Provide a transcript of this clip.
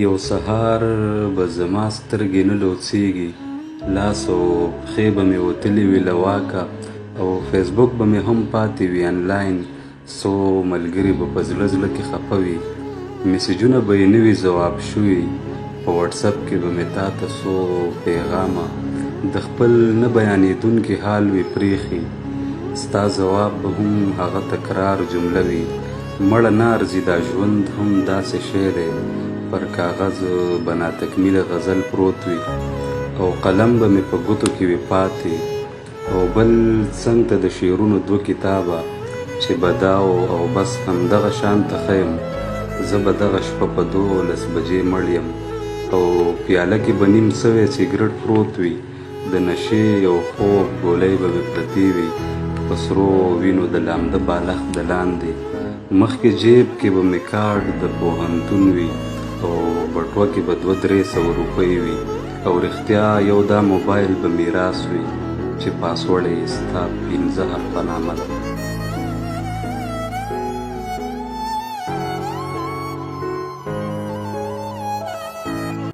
یو سهار به زما سترګې نه لوڅېږي، لاس او پښې به مې وتلي وي له واکه، او فیسبوک به مې هم پاتې وي انلاین. څو ملګري به په زړه زړه کې خفه وي، میسیجونه به یې نه وي ځواب شوي. په وټساپ کې به مې تا ته څو پیغامه د خپل نه بیانېدونکي حال وي پرېښي. ستا ځواب به هم هغه تکرار جمله وي. مړه نه ارزي دا ژوند هم داسې شی دی، پر کاغذ به ناتکمیله غزل پروت وي، او قلم به مې په ګوتو کې وي پاتې، او بل څنګ ته د شعرونو 2 کتابه چې بداو او بس همدغه شانته ښیم. زه به دغه شپه په 12 بجې مړ یم، او پیاله کې به نیم سوی سګرټ پروت وي، د نشې یو خوب ګولۍ به مې پرتې وي په سرو وینو د لامده بالښت د لاندې. مخکې جیب کې به مې کارډ د پوهنتون وي، او بټوه کې به 200-300 روپۍ وي، او رښتیا یو دا موبایل به میراث وي چې پاسورډ یې ستا 15 حرفه نامه ده.